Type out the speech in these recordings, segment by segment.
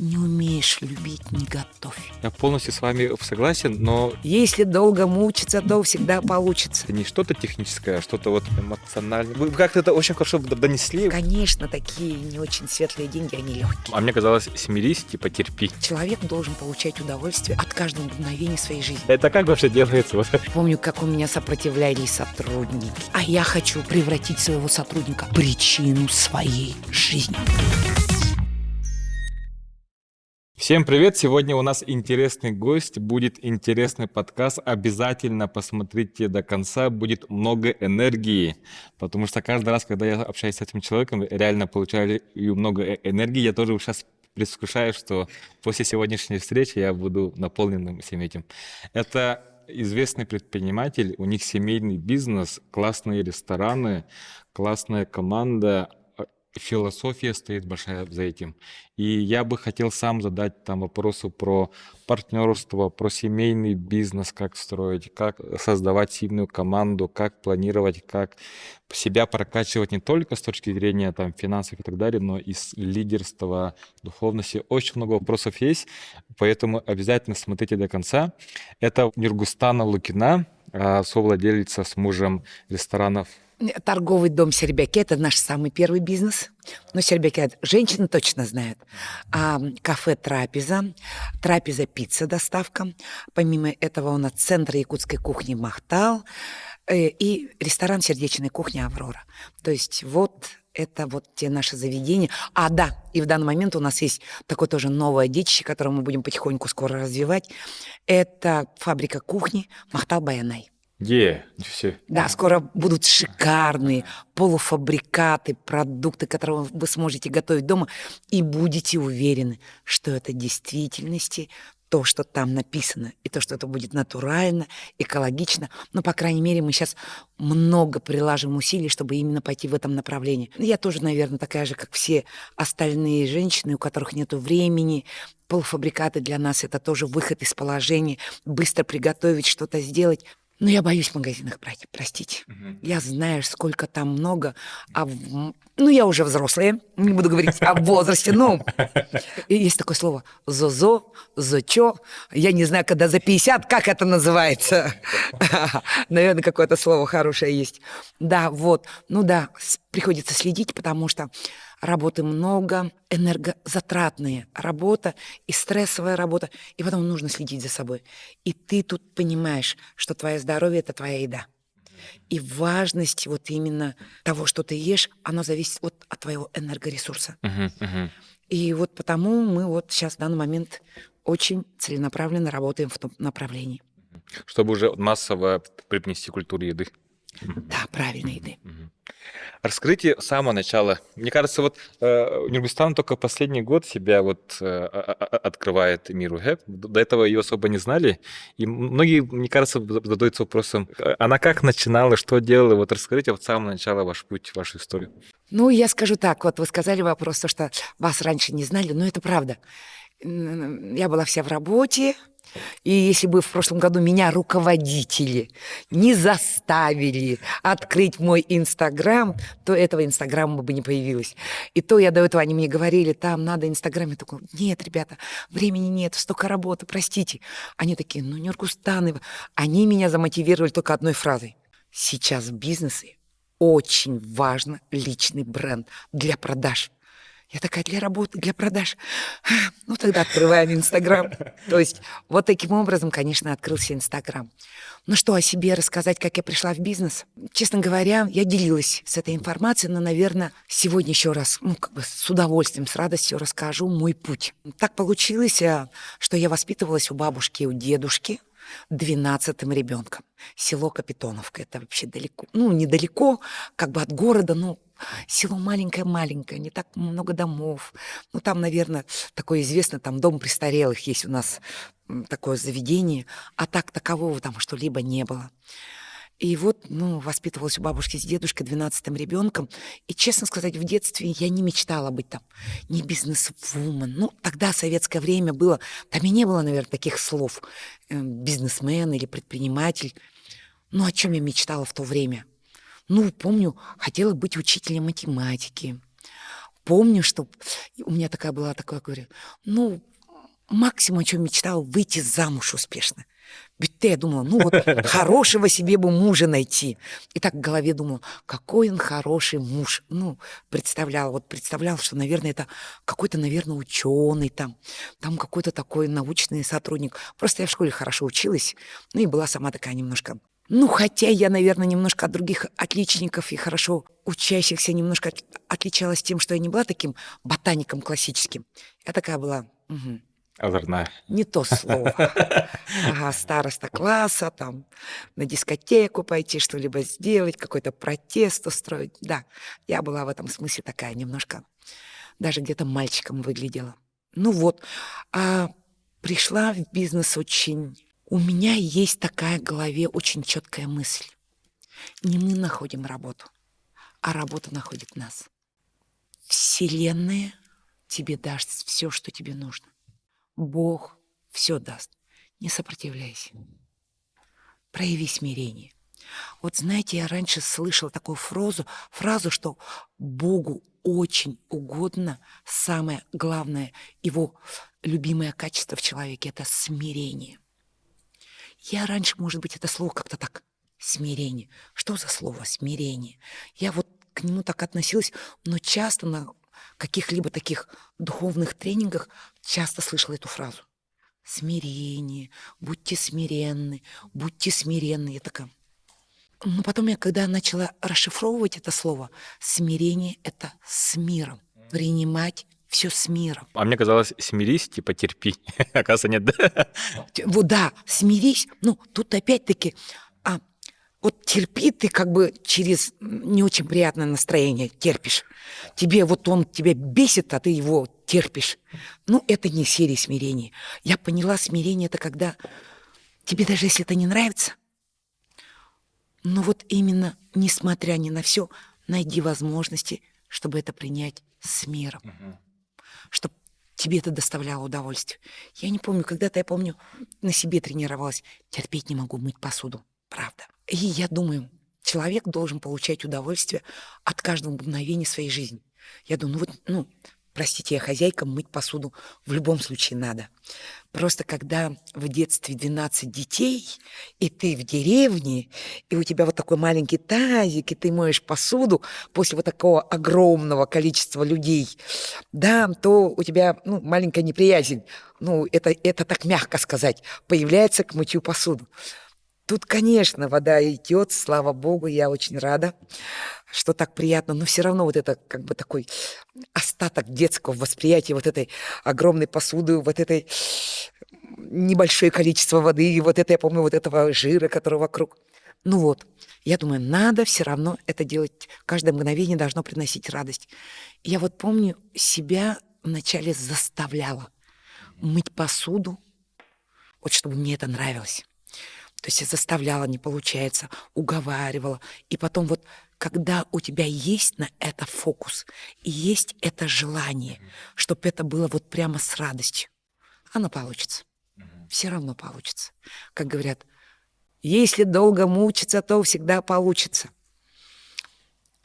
Не умеешь любить — не готовь. Я полностью с вами согласен, но Если долго мучиться, то всегда получится. это не что-то техническое, а что-то вот эмоциональное. Вы как-то это очень хорошо донесли. Конечно, такие не очень светлые деньги, они легкие. А мне казалось, смирись, типа терпи. Человек должен получать удовольствие от каждого мгновения своей жизни. Это как вообще делается? Вот. Помню, как у меня сопротивлялись сотрудники. А я хочу превратить своего сотрудника в причину своей жизни. Всем привет! Сегодня у нас интересный гость, будет интересный подкаст. Обязательно посмотрите до конца, будет много энергии. Потому что каждый раз, когда я общаюсь с этим человеком, реально получаю много энергии. Я тоже сейчас предвкушаю, что после сегодняшней встречи я буду наполненным всем этим. Это известный предприниматель, у них семейный бизнес, классные рестораны, классная команда. Философия стоит большая за этим. И я бы хотел сам задать там вопросы про партнерство, про семейный бизнес, как строить, как создавать сильную команду, как планировать, как себя прокачивать не только с точки зрения там, финансов и так далее, но и с лидерства, духовности. Очень много вопросов есть, поэтому обязательно смотрите до конца. Это Нургустана Лукина, совладелица с мужем ресторанов. Торговый дом Сербяки – это наш самый первый бизнес. Но Сербяки женщины точно знают. Кафе «Трапеза», «Трапеза-пицца» доставка. Помимо этого у нас центр якутской кухни «Махтал» и ресторан сердечной кухни «Аврора». То есть вот это вот те наши заведения. Да, и в данный момент у нас есть такое тоже новое детище, которое мы будем потихоньку скоро развивать. Это фабрика кухни «Махтал Баянай». Все. Да, скоро будут шикарные полуфабрикаты, продукты, которые вы сможете готовить дома, и будете уверены, что это в действительности то, что там написано, и то, что это будет натурально, экологично. Но, по крайней мере, мы сейчас много приложим усилий, чтобы именно пойти в этом направлении. Я тоже, наверное, такая же, как все остальные женщины, у которых нет времени. Полуфабрикаты для нас — это тоже выход из положения, быстро приготовить, что-то сделать. Но я боюсь в магазинах брать, простите. Я знаю, сколько там много. Я уже взрослая, не буду говорить о возрасте. И есть такое слово «зозо», «зочо». Я не знаю, когда за 50, как это называется. Наверное, какое-то слово хорошее есть. Да, вот. Приходится следить, потому что работы много, энергозатратная работа и стрессовая работа, и потом нужно следить за собой. И ты тут понимаешь, что твое здоровье – это твоя еда. И важность вот именно того, что ты ешь, оно зависит от твоего энергоресурса. И вот потому мы вот сейчас в данный момент очень целенаправленно работаем в том направлении. Чтобы уже массово привнести культуру еды. Да, правильной еды. Раскрытие с самого начала. Мне кажется, Нургустан только последний год себя открывает миру. До этого ее особо не знали. И многие, мне кажется, задаются вопросом, она как начинала, что делала? Вот раскрытие с самого начала ваш путь, вашу историю. Я скажу так. Вот вы сказали вопрос, что вас раньше не знали, но это правда. Я была вся в работе. И если бы в прошлом году меня руководители не заставили открыть мой Инстаграм, то этого Инстаграма бы не появилось. И то я до этого они мне говорили, там надо Инстаграм. Я такой, нет, ребята, времени нет, столько работы, простите. Они такие, Нургустан. Они меня замотивировали только одной фразой. Сейчас в бизнесе очень важно личный бренд для продаж. Я такая, для работы, для продаж. Тогда открываем Инстаграм. То есть вот таким образом, конечно, открылся Инстаграм. Что о себе рассказать, как я пришла в бизнес? Честно говоря, я делилась с этой информацией, но, наверное, сегодня еще раз, с удовольствием, с радостью расскажу мой путь. Так получилось, что я воспитывалась у бабушки и у дедушки 12-м ребенком. Село Капитоновка. Это вообще далеко, недалеко, от города, село маленькое-маленькое, не так много домов. Там, наверное, такое известное, там дом престарелых есть у нас, такое заведение, а так такового там что-либо не было. И воспитывалась у бабушки с дедушкой 12-м ребенком. И, честно сказать, в детстве я не мечтала быть там не бизнес-вумен. Тогда советское время было, там и не было, наверное, таких слов. Бизнесмен или предприниматель. О чем я мечтала в то время? Помню, хотела быть учителем математики. помню, что у меня такая, говорю, ну, максимум, о чем мечтала, выйти замуж успешно. Ведь я думала, ну вот хорошего себе бы мужа найти. И так в голове думала, какой он хороший муж. Ну, представляла, что, наверное, это какой-то, наверное, ученый там какой-то такой научный сотрудник. Просто я в школе хорошо училась, ну и была сама такая немножко... Ну, хотя я, наверное, немножко от других отличников и хорошо учащихся немножко отличалась тем, что я не была таким ботаником классическим. Я такая была... Озорная. Не то слово. Ага, староста класса, там, на дискотеку пойти, что-либо сделать, какой-то протест устроить. Да, я была в этом смысле такая немножко, даже где-то мальчиком выглядела. Ну вот, а пришла в бизнес очень... У меня есть такая в голове очень четкая мысль. Не мы находим работу, а работа находит нас. Вселенная тебе даст все, что тебе нужно. Бог все даст. Не сопротивляйся. Прояви смирение. Вот знаете, я раньше слышала такую фразу, что Богу очень угодно, самое главное, его любимое качество в человеке – это смирение. Я раньше, может быть, это слово как-то так, смирение. Что за слово смирение? Я вот к нему так относилась, но часто на каких-либо таких духовных тренингах часто слышала эту фразу. Смирение, будьте смиренны, будьте смиренны. Я такая... Но потом я, когда начала расшифровывать это слово, смирение – это с миром. Принимать все с миром. А мне казалось, смирись, типа терпи. Оказывается, нет, да? Вот да, смирись. Ну, тут опять-таки, вот терпи ты как бы через не очень приятное настроение терпишь. Тебе вот он тебя бесит, а ты его терпишь. Ну, это не серия смирения. Я поняла, смирение – это когда тебе даже если это не нравится, но вот именно, несмотря ни на все, найди возможности, чтобы это принять с миром. Чтобы тебе это доставляло удовольствие. Я не помню, когда-то, я помню, на себе тренировалась. Терпеть не могу мыть посуду. Правда. И я думаю, человек должен получать удовольствие от каждого мгновения своей жизни. Я думаю, простите, я хозяйка, мыть посуду в любом случае надо. Просто когда в детстве 12 детей, и ты в деревне, и у тебя вот такой маленький тазик, и ты моешь посуду после вот такого огромного количества людей, да, то у тебя маленькая неприязнь, это так мягко сказать, появляется к мытью посуду. Тут, конечно, вода идет, слава богу, я очень рада, что так приятно, но все равно вот это как бы такой остаток детского восприятия вот этой огромной посуды, вот этой небольшое количество воды, вот это, я помню, вот этого жира, который вокруг. Ну вот, я думаю, надо все равно это делать, каждое мгновение должно приносить радость. Я вот помню, себя вначале заставляла мыть посуду, вот чтобы мне это нравилось. То есть я заставляла, не получается, уговаривала. И потом вот, когда у тебя есть на это фокус, и есть это желание, чтобы это было вот прямо с радостью, оно получится. Все равно получится. Как говорят, если долго мучиться, то всегда получится.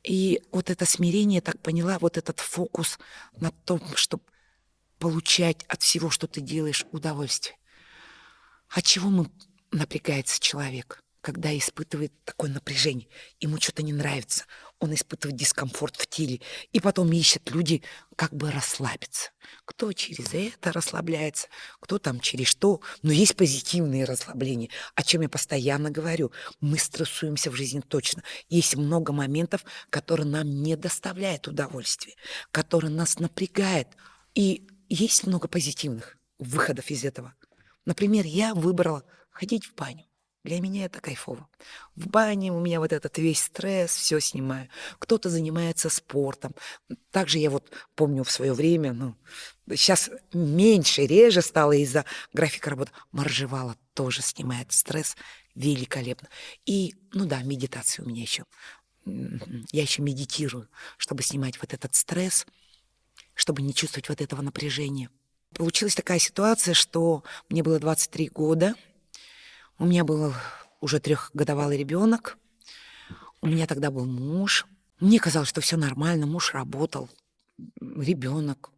И вот это смирение, я так поняла, вот этот фокус на том, чтобы получать от всего, что ты делаешь, удовольствие. От чего напрягается человек, когда испытывает такое напряжение? Ему что-то не нравится, он испытывает дискомфорт в теле, и потом ищет люди, как бы расслабиться. Кто через это расслабляется, кто там через что. Но есть позитивные расслабления, о чем я постоянно говорю. Мы стрессуемся в жизни точно. Есть много моментов, которые нам не доставляют удовольствия, которые нас напрягают. И есть много позитивных выходов из этого. Например, я выбрала ходить в баню. Для меня это кайфово. В бане у меня вот этот весь стресс, все снимаю. Кто-то занимается спортом. Также я вот помню в свое время, сейчас меньше, реже стало из-за графика работы. Моржевала тоже снимает стресс великолепно. И, медитация у меня еще. Я еще медитирую, чтобы снимать вот этот стресс, чтобы не чувствовать вот этого напряжения. Получилась такая ситуация, что мне было 23 года, у меня был уже 3-годовалый ребенок, у меня тогда был муж. Мне казалось, что все нормально, муж работал, ребенок.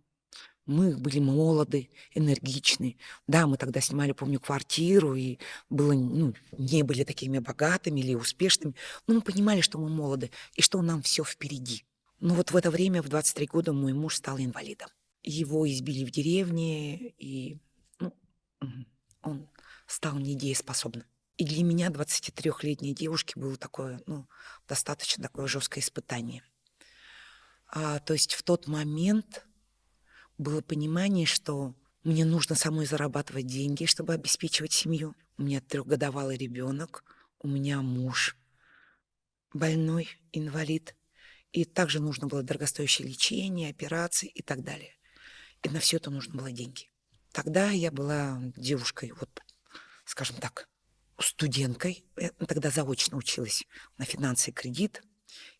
Мы были молоды, энергичны. Да, мы тогда снимали, помню, квартиру, и было, ну, не были такими богатыми или успешными. Но мы понимали, что мы молоды, и что нам все впереди. Но вот в это время, в 23 года, мой муж стал инвалидом. Его избили в деревне, и ну, он стал недееспособным. И для меня, 23-летней девушки, было такое, ну, достаточно такое жесткое испытание. То есть в тот момент было понимание, что мне нужно самой зарабатывать деньги, чтобы обеспечивать семью. У меня 3-годовалый ребенок, у меня муж больной, инвалид. И также нужно было дорогостоящее лечение, операции и так далее. И на все это нужно было деньги. Тогда я была девушкой, вот, скажем так, студенткой. Я тогда заочно училась на финансы и кредит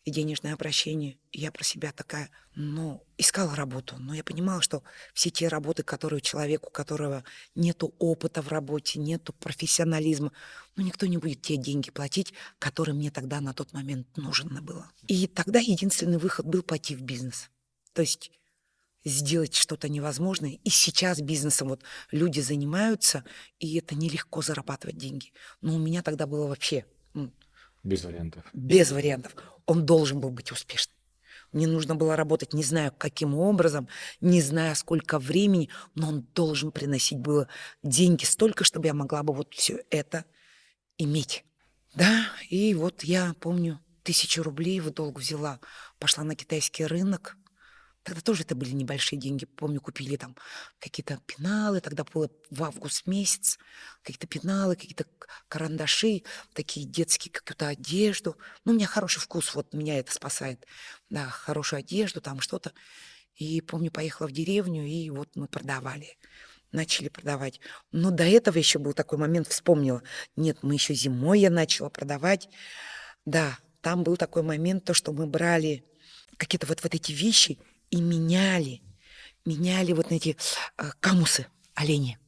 и денежное обращение. И я про себя такая, ну, искала работу. Но я понимала, что все те работы, которые человеку, у которого нету опыта в работе, нету профессионализма, ну, никто не будет те деньги платить, которые мне тогда на тот момент нужно было. И тогда единственный выход был пойти в бизнес. То есть сделать что-то невозможное. И сейчас бизнесом вот люди занимаются, и это нелегко зарабатывать деньги. Но у меня тогда было вообще Без вариантов. без вариантов. Он должен был быть успешным. Мне нужно было работать, не знаю, каким образом, не знаю, сколько времени, но он должен приносить было деньги столько, чтобы я могла бы вот все это иметь. Да, и вот я помню, 1000 рублей в долг взяла, пошла на китайский рынок. Тогда тоже это были небольшие деньги. Помню, купили там какие-то пеналы, тогда было в август месяц, какие-то пеналы, какие-то карандаши, такие детские, какую-то одежду. Ну, у меня хороший вкус, вот меня это спасает. Да, хорошую одежду, там что-то. И помню, поехала в деревню, и вот мы продавали. Начали продавать. Но до этого еще был такой момент, вспомнила. Нет, мы еще зимой я начала продавать. Да, там был такой момент, то, что мы брали какие-то вот эти вещи и меняли вот эти камусы, олени.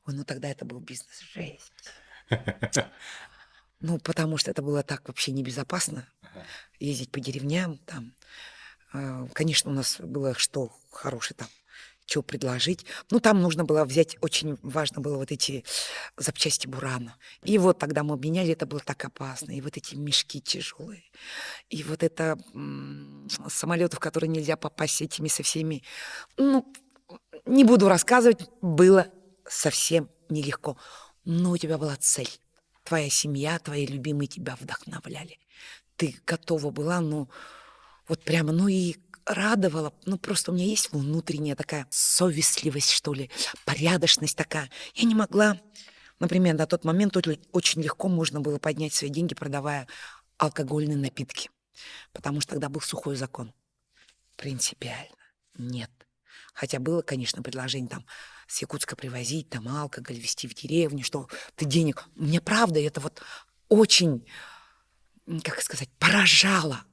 Ой, ну тогда это был бизнес, жесть. Ну, потому что это было так вообще небезопасно, ездить по деревням там. Конечно, у нас было что хорошее там, что предложить. Ну, там нужно было взять, очень важно было вот эти запчасти бурана. И вот тогда мы обменяли, это было так опасно. И вот эти мешки тяжелые. И вот это самолеты, в которые нельзя попасть с этими со всеми. Ну, не буду рассказывать, было совсем нелегко. Но у тебя была цель. Твоя семья, твои любимые тебя вдохновляли. Ты готова была, ну, вот прямо, ну и радовала. Ну, просто у меня есть внутренняя такая совестливость, что ли, порядочность такая. Я не могла, например, на тот момент очень легко можно было поднять свои деньги, продавая алкогольные напитки. Потому что тогда был сухой закон. Принципиально нет. Хотя было, конечно, предложение там с Якутска привозить, там алкоголь, везти в деревню, что ты денег... Мне правда это вот очень, как сказать, поражало.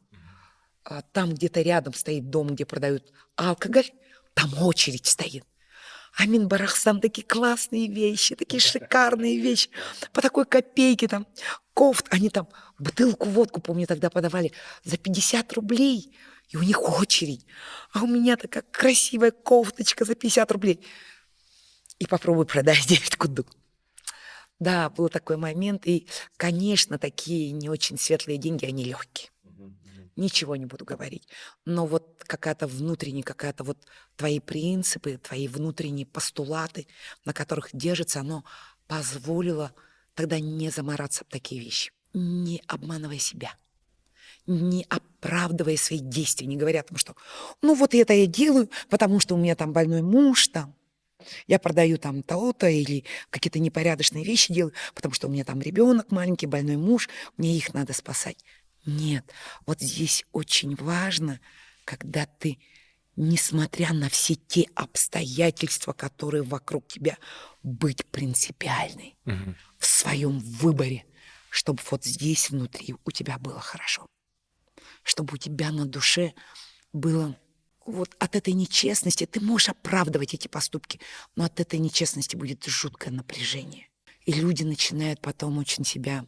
Там где-то рядом стоит дом, где продают алкоголь, там очередь стоит. А Минбарахсан такие классные вещи, такие шикарные вещи. По такой копейке там кофт. Они там бутылку водку, помню, тогда подавали за 50 рублей. И у них очередь. А у меня такая красивая кофточка за 50 рублей. И попробуй продай 9 кудук. Да, был такой момент. И, конечно, такие не очень светлые деньги, они легкие. Ничего не буду говорить. Но вот какая-то внутренняя, какая-то вот твои принципы, твои внутренние постулаты, на которых держится, оно позволило тогда не замораться об такие вещи. Не обманывая себя, не оправдывая свои действия, не говоря о том, что ну вот это я делаю, потому что у меня там больной муж, там, я продаю там то-то или какие-то непорядочные вещи делаю, потому что у меня там ребенок маленький, больной муж, мне их надо спасать. Нет, вот здесь очень важно, когда ты, несмотря на все те обстоятельства, которые вокруг тебя, быть принципиальной в своем выборе, чтобы вот здесь внутри у тебя было хорошо, чтобы у тебя на душе было вот от этой нечестности, ты можешь оправдывать эти поступки, но от этой нечестности будет жуткое напряжение. И люди начинают потом очень себя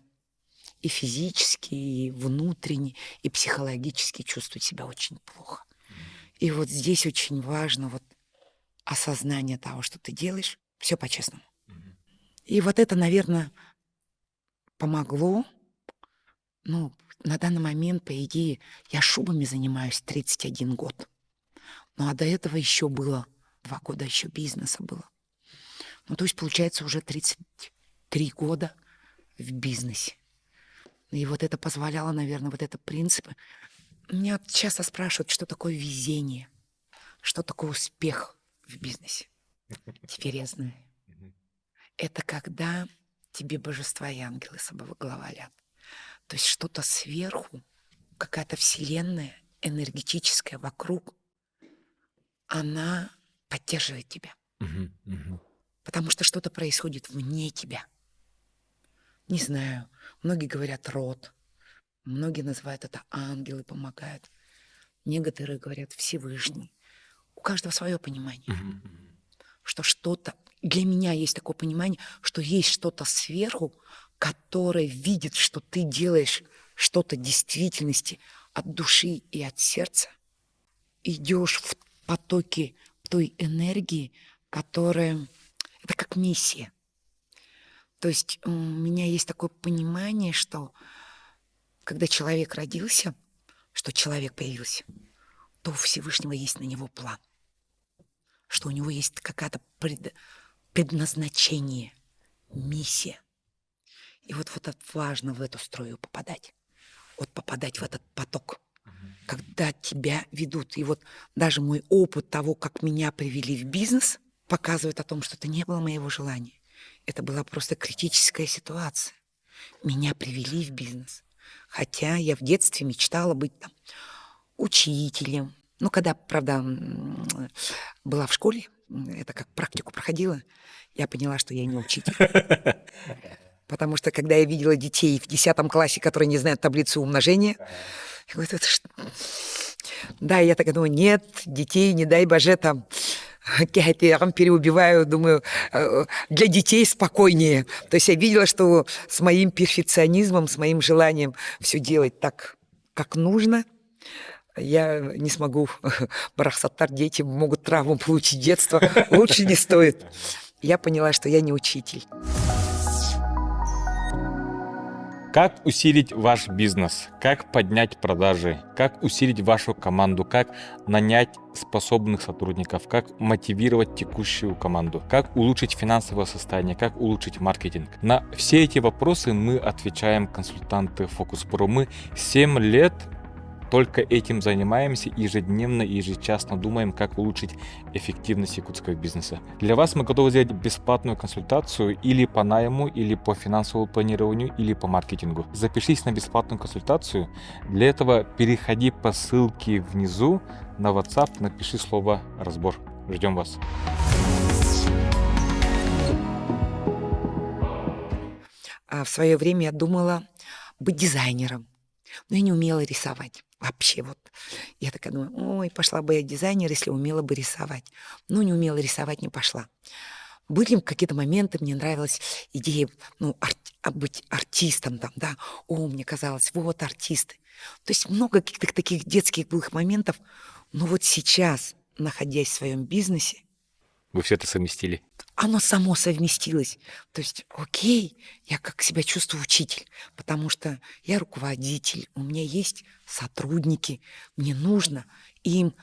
и физически, и внутренне, и психологически чувствовать себя очень плохо. И вот здесь очень важно вот осознание того, что ты делаешь, все по-честному. И вот это, наверное, помогло. Ну, на данный момент, по идее, я шубами занимаюсь 31 год. Ну, а до этого еще было 2 года еще бизнеса было. Ну, то есть, получается, уже 33 года в бизнесе. И вот это позволяло, наверное, вот это принципы. Меня вот часто спрашивают, что такое везение, что такое успех в бизнесе. Теперь я знаю. Это когда тебе божества и ангелы благоволят. То есть что-то сверху, какая-то вселенная энергетическая вокруг, она поддерживает тебя. Потому что что-то происходит вне тебя. Не знаю, многие говорят род, многие называют это ангелы помогают, некоторые говорят Всевышний. У каждого свое понимание, что что-то... Для меня есть такое понимание, что есть что-то сверху, которое видит, что ты делаешь что-то в действительности от души и от сердца, идешь в потоке той энергии, которая... Это как миссия. То есть у меня есть такое понимание, что когда человек родился, что человек появился, то у Всевышнего есть на него план, что у него есть какое-то предназначение, миссия. И вот это важно в эту струю попадать. Вот попадать в этот поток, когда тебя ведут. И вот даже мой опыт того, как меня привели в бизнес, показывает о том, что это не было моего желания. Это была просто критическая ситуация. Меня привели в бизнес. Хотя я в детстве мечтала быть там учителем. Ну, когда, правда, была в школе, это как практику проходила, я поняла, что я не учитель. Потому что, когда я видела детей в 10 классе, которые не знают таблицу умножения, я говорю, это что? Да, я так думаю, нет, детей, не дай боже, там, я переубиваю, думаю, для детей спокойнее. То есть я видела, что с моим перфекционизмом, с моим желанием все делать так, как нужно, я не смогу. Барахсаттар, дети могут травму получить детства. Лучше не стоит. Я поняла, что я не учитель. Как усилить ваш бизнес? Как поднять продажи? Как усилить вашу команду? Как нанять способных сотрудников? Как мотивировать текущую команду? Как улучшить финансовое состояние? Как улучшить маркетинг? На все эти вопросы мы отвечаем консультанты Focus Pro. Мы 7 лет только этим занимаемся, ежедневно и ежечасно думаем, как улучшить эффективность якутского бизнеса. Для вас мы готовы сделать бесплатную консультацию или по найму, или по финансовому планированию, или по маркетингу. Запишись на бесплатную консультацию. Для этого переходи по ссылке внизу на WhatsApp, напиши слово «разбор». Ждем вас. В свое время я думала быть дизайнером, но я не умела рисовать. Вообще вот. Я такая думаю, ой, пошла бы я дизайнер, если умела бы рисовать. Ну, не умела рисовать, не пошла. Были какие-то моменты, мне нравилась идея, быть артистом там, да. О, мне казалось, вот артисты. То есть много каких-то таких детских былых моментов. Но вот сейчас, находясь в своем бизнесе, Вы все это совместили? оно само совместилось. То есть, окей, я как себя чувствую учитель, потому что я руководитель, у меня есть сотрудники, мне нужно им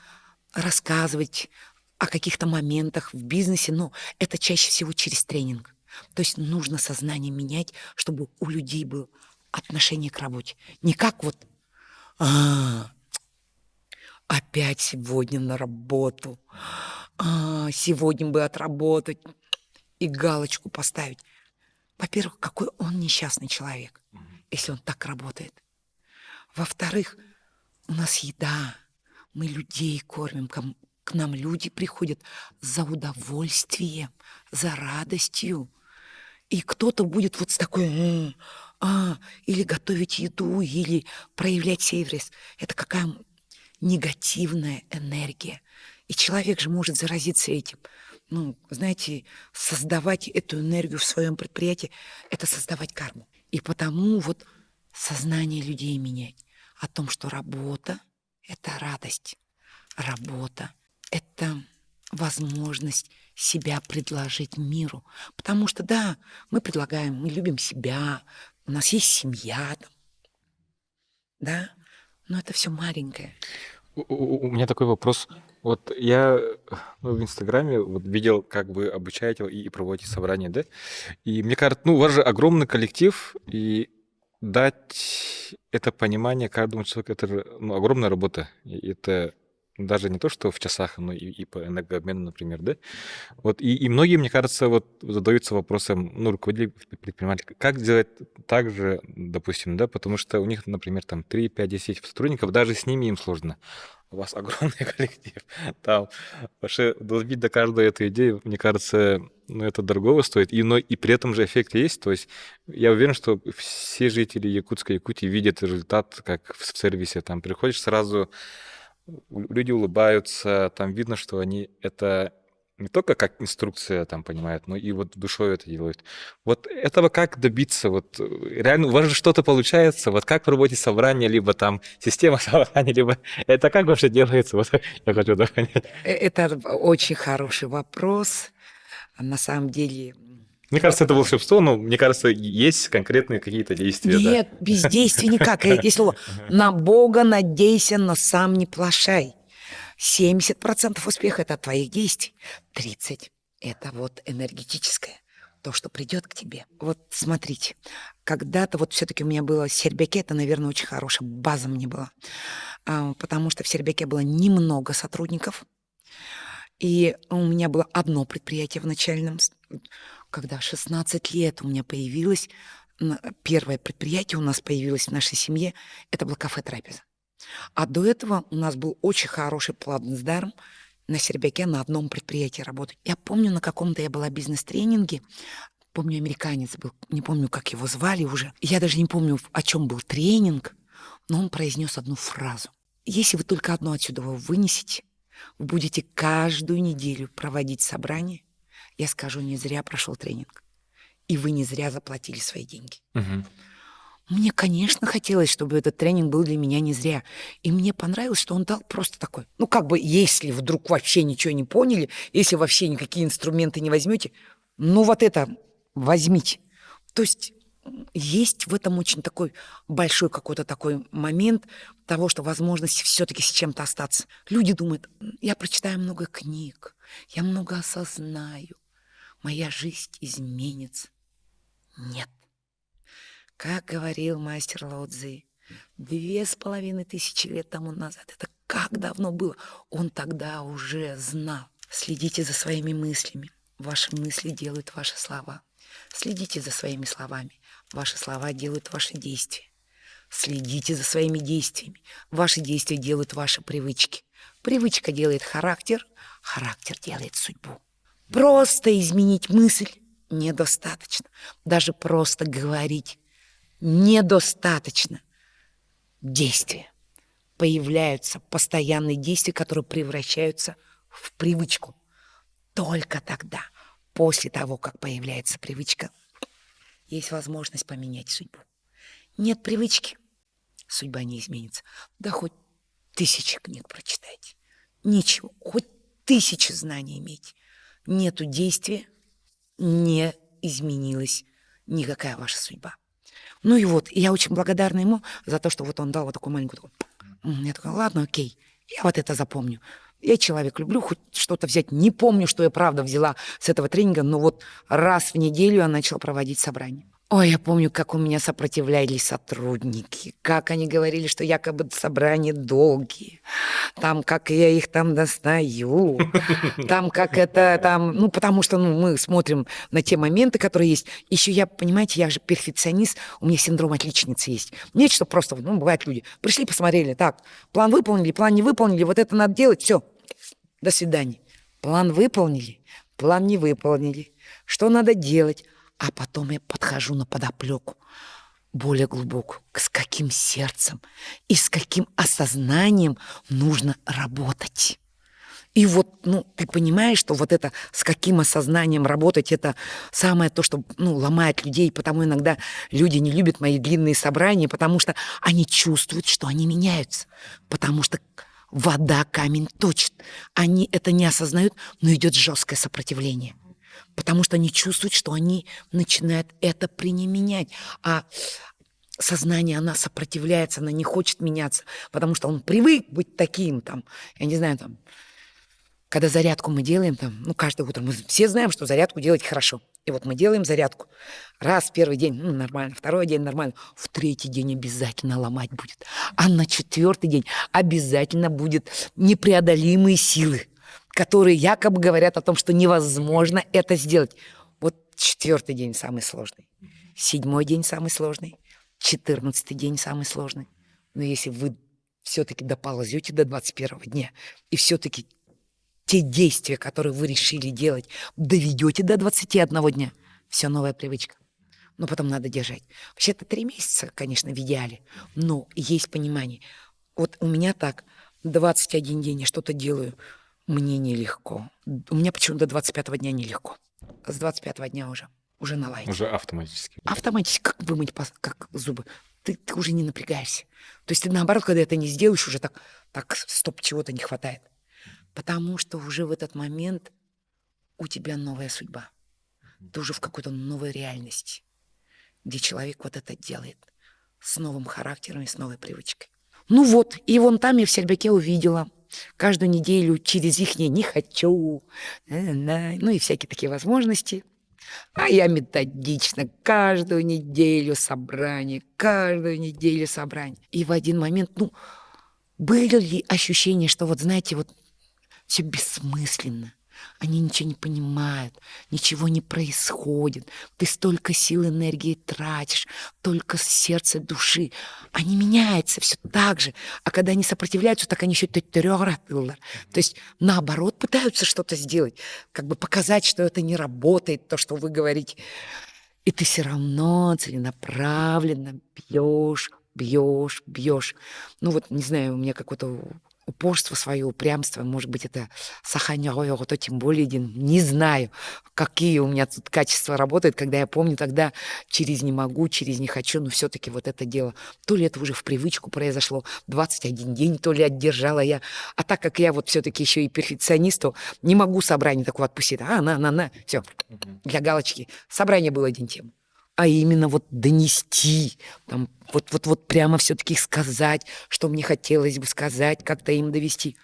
рассказывать о каких-то моментах в бизнесе, но это чаще всего через тренинг. То есть нужно сознание менять, чтобы у людей было отношение к работе. Не как вот опять сегодня на работу, сегодня бы отработать и галочку поставить. Во-первых, какой он несчастный человек, если он так работает. Во-вторых, у нас еда, мы людей кормим, к нам люди приходят за удовольствием, за радостью. И кто-то будет вот с такой, или готовить еду, или проявлять северность. Это какая негативная энергия. И человек же может заразиться этим. Знаете, создавать эту энергию в своем предприятии – это создавать карму. И потому вот сознание людей менять о том, что работа – это радость, работа — это возможность себя предложить миру. Потому что, да, мы предлагаем, мы любим себя, у нас есть семья, там, да, но это все маленькое. У меня такой вопрос. Вот я в Инстаграме вот видел, как вы обучаете и проводите собрания, да? И мне кажется, ну, у вас же огромный коллектив, и дать это понимание каждому человеку, это же ну, огромная работа. И это даже не то, что в часах, но и по энергообмену, например, да? Вот и многие, мне кажется, вот задаются вопросом, ну, руководители, предприниматели, как сделать так же, допустим, да, потому что у них, например, там 3, 5, 10 сотрудников, даже с ними им сложно. У вас огромный коллектив, там вообще долбить до каждой этой идеи, мне кажется, ну, это дорого стоит, но и при этом же эффект есть, то есть я уверен, что все жители Якутска, Якутии видят результат, как в сервисе, там приходишь сразу, люди улыбаются, там видно, что они это не только как инструкция там понимают, но и вот душой это делают. Вот этого как добиться? Вот реально у вас же что-то получается? Вот как вы проводите собрание, либо там система собрания, либо это как вообще делается? Вот я хочу понять. Это очень хороший вопрос. На самом деле... Мне кажется, это волшебство, но мне кажется, есть конкретные какие-то действия, да. Нет, без действий никак. Есть слово «на Бога надейся, но сам не плашай». 70% успеха — это от твоих действий. 30% — это вот энергетическое, то, что придет к тебе. Вот смотрите, когда-то вот все-таки у меня было в Сербяке, это, наверное, очень хорошая база мне была, потому что в Сербяке было немного сотрудников, и у меня было одно предприятие в начальном, когда 16 лет у меня появилось, первое предприятие у нас появилось в нашей семье, это было кафе-трапеза. А до этого у нас был очень хороший плацдарм на Сербяке на одном предприятии работать. Я помню, на каком-то я была бизнес-тренинге, помню, американец был, не помню, как его звали уже. Я даже не помню, о чем был тренинг, но он произнес одну фразу. Если вы только одно отсюда вынесете, вы будете каждую неделю проводить собрание, я скажу, не зря прошел тренинг. И вы не зря заплатили свои деньги. Мгм. Мне, конечно, хотелось, чтобы этот тренинг был для меня не зря. И мне понравилось, что он дал просто такой. Ну, как бы, если вдруг вообще ничего не поняли, если вообще никакие инструменты не возьмете, ну, вот это возьмите. То есть есть в этом очень такой большой какой-то такой момент того, что возможность все-таки с чем-то остаться. Люди думают, я прочитаю много книг, я много осознаю, моя жизнь изменится. Нет. Как говорил мастер Лао Цзи, 2500 лет тому назад, это как давно было, он тогда уже знал. Следите за своими мыслями. Ваши мысли делают ваши слова. Следите за своими словами. Ваши слова делают ваши действия. Следите за своими действиями. Ваши действия делают ваши привычки. Привычка делает характер, характер делает судьбу. Просто изменить мысль недостаточно. Даже просто говорить недостаточно. Действия. Появляются постоянные действия, которые превращаются в привычку. Только тогда, после того, как появляется привычка, есть возможность поменять судьбу. Нет привычки, судьба не изменится. Да хоть 1000 книг прочитайте. Ничего, хоть 1000 знаний имейте. Нету действия, не изменилась никакая ваша судьба. Ну и вот, я очень благодарна ему за то, что вот он дал вот такую маленькую... Я такая, ладно, окей, я вот это запомню. Я человек, люблю хоть что-то взять. Не помню, что я правда взяла с этого тренинга, но вот раз в неделю я начала проводить собрания. Ой, я помню, как у меня сопротивлялись сотрудники, как они говорили, что якобы собрания долгие, там, как я их там достаю, там, как это, там, ну, потому что, ну, мы смотрим на те моменты, которые есть. Еще я, понимаете, я же перфекционист, у меня синдром отличницы есть. Нет, что просто, ну, бывают люди, пришли, посмотрели, так, план выполнили, план не выполнили, вот это надо делать, все, до свидания. План выполнили, план не выполнили, что надо делать? А потом я подхожу на подоплеку, более глубокую, с каким сердцем и с каким осознанием нужно работать. И вот, ну, ты понимаешь, что вот это с каким осознанием работать, это самое то, что, ну, ломает людей, потому иногда люди не любят мои длинные собрания, потому что они чувствуют, что они меняются, потому что вода камень точит. Они это не осознают, но идет жесткое сопротивление. Потому что они чувствуют, что они начинают это применять. А сознание, она сопротивляется, она не хочет меняться, потому что он привык быть таким, там, я не знаю, там, когда зарядку мы делаем, там, ну, каждое утро, мы все знаем, что зарядку делать хорошо. И вот мы делаем зарядку. Раз, первый день, ну, нормально, второй день нормально, в третий день обязательно ломать будет. А на четвертый день обязательно будет непреодолимые силы, которые якобы говорят о том, что невозможно это сделать. Вот четвертый день самый сложный, седьмой день самый сложный, 14-й день самый сложный. Но если вы все-таки доползете до 21-го дня и все-таки те действия, которые вы решили делать, доведете до 21 дня, все новая привычка. Но потом надо держать. Вообще-то 3 месяца, конечно, в идеале, но есть понимание. Вот у меня так, 21 день я что-то делаю, мне нелегко. У меня почему-то до 25-го дня нелегко. С 25-го дня уже наладить. Уже автоматически. Автоматически, как вымыть как зубы, ты уже не напрягаешься. То есть ты наоборот, когда это не сделаешь, уже так стоп, чего-то не хватает. Потому что уже в этот момент у тебя новая судьба. Ты уже в какой-то новой реальности, где человек вот это делает с новым характером и с новой привычкой. Ну вот, и вон там я в Сербяке увидела каждую неделю через их «не хочу», ну и всякие такие возможности. А я методично каждую неделю собрание. И в один момент, были ли ощущения, что вот, знаете, вот все бессмысленно. Они ничего не понимают, ничего не происходит. Ты столько сил, энергии тратишь, только сердце, души. Они меняются все так же. А когда они сопротивляются, так они еще то есть наоборот пытаются что-то сделать, как бы показать, что это не работает, то, что вы говорите. И ты все равно целенаправленно бьешь. Ну вот, не знаю, у меня какое-то упорство свое, упрямство, может быть, это саханьо, то тем более один. Не знаю, какие у меня тут качества работают, когда я помню тогда через не могу, через не хочу, но все-таки вот это дело. То ли это уже в привычку произошло, 21 день, то ли отдержала я. А так как я вот все-таки еще и перфекционист, то не могу собрание такое отпустить. Все, для галочки. Собрание было один тем. А именно вот донести, там, вот прямо все-таки сказать, что мне хотелось бы сказать, как-то им довести.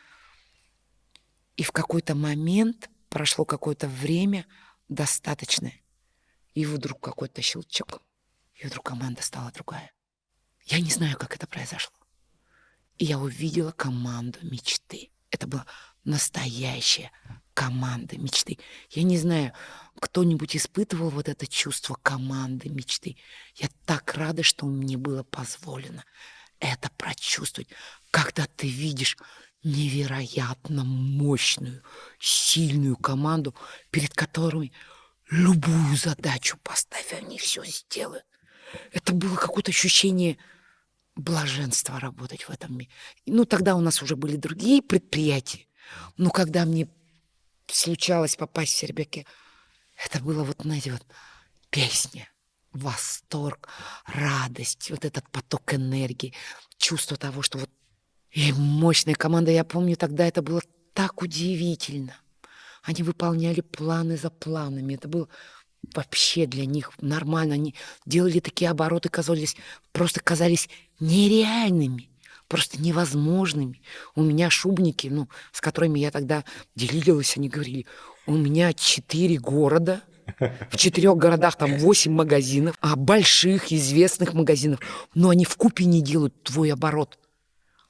И в какой-то момент прошло какое-то время достаточное, и вдруг какой-то щелчок, и вдруг команда стала другая. Я не знаю, как это произошло. И я увидела команду мечты. Это была настоящая команда мечты. Я не знаю, кто-нибудь испытывал вот это чувство команды мечты. Я так рада, что мне было позволено это прочувствовать, когда ты видишь невероятно мощную, сильную команду, перед которой любую задачу поставь, они все сделают. Это было какое-то ощущение блаженства работать в этом мире. Тогда у нас уже были другие предприятия. Но когда мне случалось попасть в Сербяке, это было вот, знаете, вот песня, восторг, радость, вот этот поток энергии, чувство того, что вот и мощная команда. Я помню, тогда это было так удивительно. Они выполняли планы за планами. Это было вообще для них нормально. Они делали такие обороты, казались нереальными, просто невозможными. У меня шубники, с которыми я тогда делилась, они говорили, у меня 4 города, в 4 городах там 8 магазинов, больших, известных магазинов, но они вкупе не делают твой оборот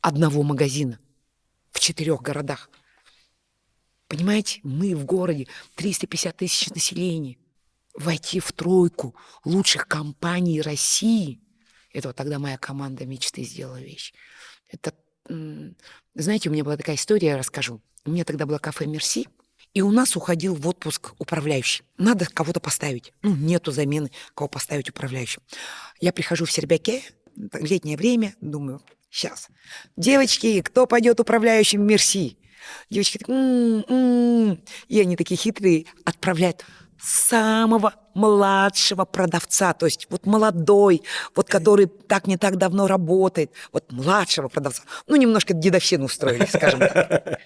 одного магазина в 4 городах. Понимаете, мы в городе 350 тысяч населения. Войти в 3 лучших компаний России, это вот тогда моя команда мечты сделала вещь. Это, знаете, у меня была такая история, я расскажу. У меня тогда было кафе «Мерси», и у нас уходил в отпуск управляющий. Надо кого-то поставить. Нету замены, кого поставить управляющим. Я прихожу в Сербяке, летнее время, думаю, сейчас. Девочки, кто пойдет управляющим в «Мерси»? Девочки такие, и они такие хитрые, отправляют. самого младшего продавца, то есть вот молодой, вот который не так давно работает, вот младшего продавца. Ну, немножко дедовщину устроили, скажем так.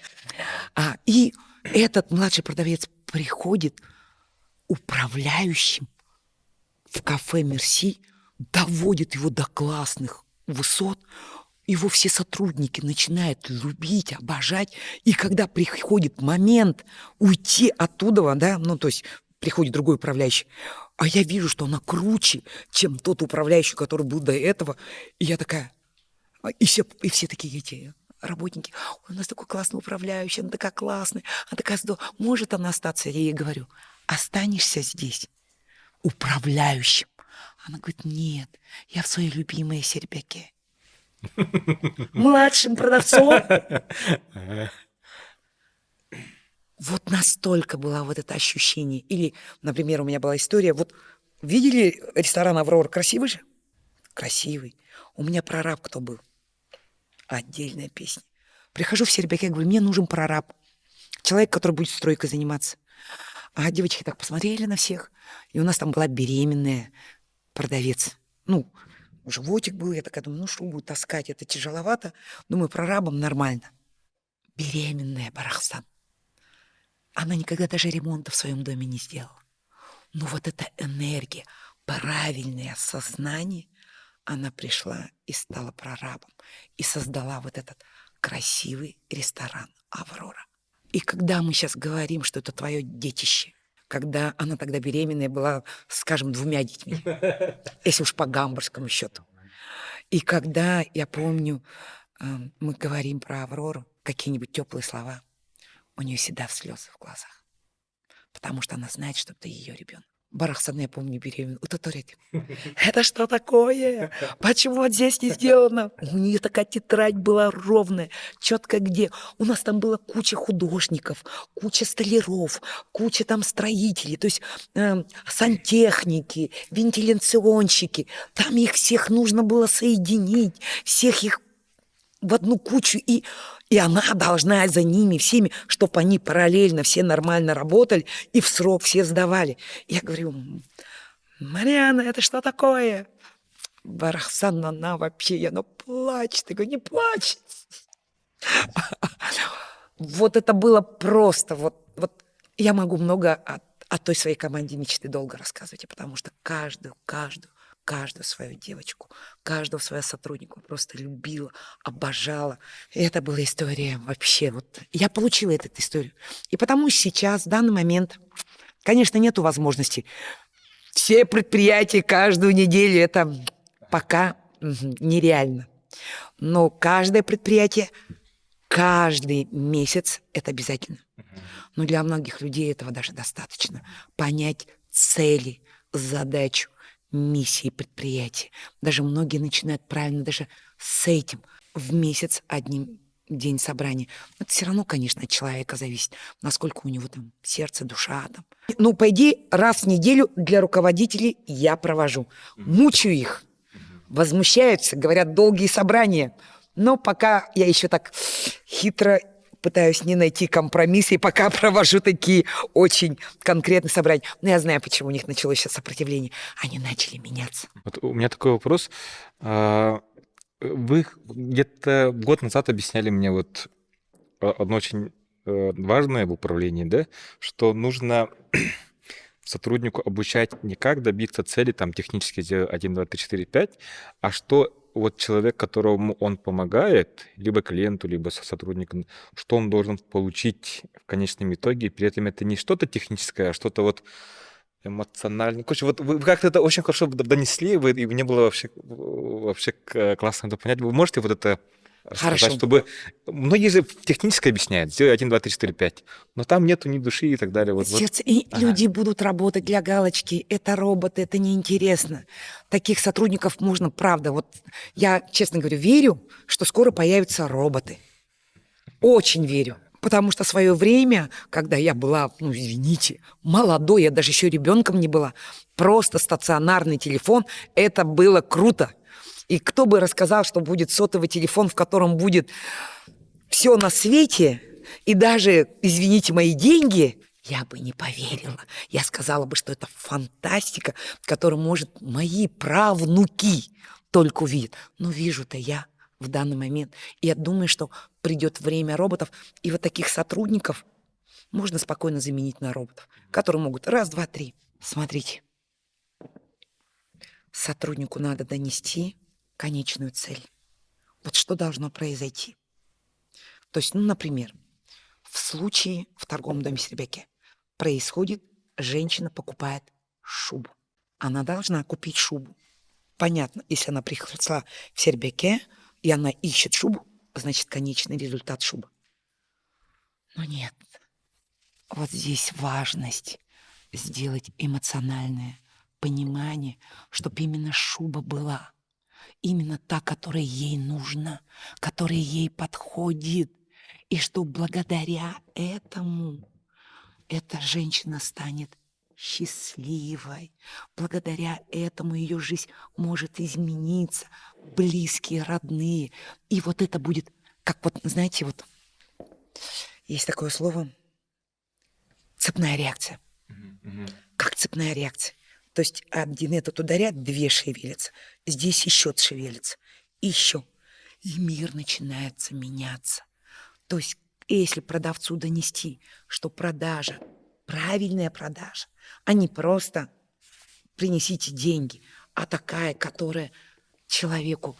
И этот младший продавец приходит управляющим в кафе «Мерси», доводит его до классных высот, его все сотрудники начинают любить, обожать, и когда приходит момент уйти оттуда, да, ну, то есть приходит другой управляющий, а я вижу, что она круче, чем тот управляющий, который был до этого, и я такая, и все такие эти работники, у нас такой классный управляющий, она такая классная, она такая здоровая, может она остаться? Я ей говорю, останешься здесь управляющим. Она говорит, нет, я в своей любимой Сербяке. Младшим продавцом. Вот настолько было вот это ощущение. Или, например, у меня была история, вот видели ресторан «Аврора»? Красивый же? Красивый. У меня прораб кто был? Отдельная песня. Прихожу в Сербяке, говорю, мне нужен прораб. Человек, который будет стройкой заниматься. А девочки так посмотрели на всех. И у нас там была беременная продавец. Ну, животик был. Я такая думаю, ну что будет таскать? Это тяжеловато. Думаю, прорабом нормально. Беременная Барахсан. Она никогда даже ремонта в своем доме не сделала. Но вот эта энергия, правильное сознание, она пришла и стала прорабом. И создала вот этот красивый ресторан «Аврора». И когда мы сейчас говорим, что это твое детище, когда она тогда беременная была, скажем, 2 детьми, если уж по гамбургскому счету. И когда, я помню, мы говорим про Аврору, какие-нибудь теплые слова, у нее всегда слезы в глазах, потому что она знает, что это ее ребенок. Барахсан, я помню, беременна. Это что такое? Почему вот здесь не сделано? У нее такая тетрадь была ровная, четко где. У нас там была куча художников, куча столяров, куча там строителей, то есть сантехники, вентиляционщики. Там их всех нужно было соединить, всех их в одну кучу, и она должна за ними всеми, чтобы они параллельно все нормально работали и в срок все сдавали. Я говорю, Марьяна, это что такое? Барахсан, она вообще, она плачет. Я говорю, не плачь. Вот это было просто, вот я могу много о той своей команде мечты долго рассказывать, потому что каждую свою девочку, каждого своего сотрудника просто любила, обожала. И это была история вообще. Вот я получила эту историю. И потому сейчас, в данный момент, конечно, нету возможности. Все предприятия каждую неделю, это пока нереально. Но каждое предприятие, каждый месяц это обязательно. Но для многих людей этого даже достаточно. Понять цели, задачу, миссии предприятия. Даже многие начинают правильно даже с этим. В месяц один день собрания. Это все равно, конечно, от человека зависит, насколько у него там сердце, душа. Там. Ну, по идее, раз в неделю для руководителей я провожу. Мучаю их. Возмущаются, говорят, долгие собрания. Но пока я еще так хитро пытаюсь не найти компромисс, и пока провожу такие очень конкретные собрания. Но я знаю, почему у них началось сейчас сопротивление. Они начали меняться. Вот у меня такой вопрос. Вы где-то год назад объясняли мне вот одно очень важное в управлении, да, что нужно сотруднику обучать не как добиться цели, там, технически сделать 1, 2, 3, 4, 5, а что вот человек, которому он помогает, либо клиенту, либо сотруднику, что он должен получить в конечном итоге, и при этом это не что-то техническое, а что-то вот эмоциональное. Короче, вот вы как-то это очень хорошо донесли, и мне было вообще классно это понять. Вы можете вот это рассказать, Хорошо. чтобы... Многие же технически объясняют, сделай 1, 2, 3, 4, 5, но там нету ни души и так далее. Вот. Сердце. И люди будут работать для галочки. Это роботы, это неинтересно. Таких сотрудников можно, правда, вот я, честно говорю, верю, что скоро появятся роботы. Очень верю. Потому что в свое время, когда я была, ну, извините, молодой, я даже еще ребенком не была, просто стационарный телефон, это было круто. И кто бы рассказал, что будет сотовый телефон, в котором будет все на свете, и даже, извините, мои деньги, Я бы не поверила. Я сказала бы, что это фантастика, которую, может, мои правнуки только увидят. Но вижу-то я в данный момент. И я думаю, что придет время роботов, и вот таких сотрудников можно спокойно заменить на роботов, которые могут раз, два, три. Смотрите, сотруднику надо донести конечную цель. Вот что должно произойти. То есть, например, в случае в торговом доме Серебряке происходит, женщина покупает шубу. Она должна купить шубу. Понятно, если она пришла в Серебряке, и она ищет шубу, значит, конечный результат шуба. Но нет. Вот здесь важность сделать эмоциональное понимание, чтобы именно шуба была. Именно та, которая ей нужна, которая ей подходит. И что благодаря этому эта женщина станет счастливой. Благодаря этому ее жизнь может измениться. Близкие, родные. И вот это будет, как вот, знаете, вот есть такое слово цепная реакция. Как цепная реакция. То есть один этот ударяет, две шевелятся. Здесь еще шевелится. Еще. И мир начинается меняться. То есть если продавцу донести, что продажа, правильная продажа, а не просто принесите деньги, а такая, которая человеку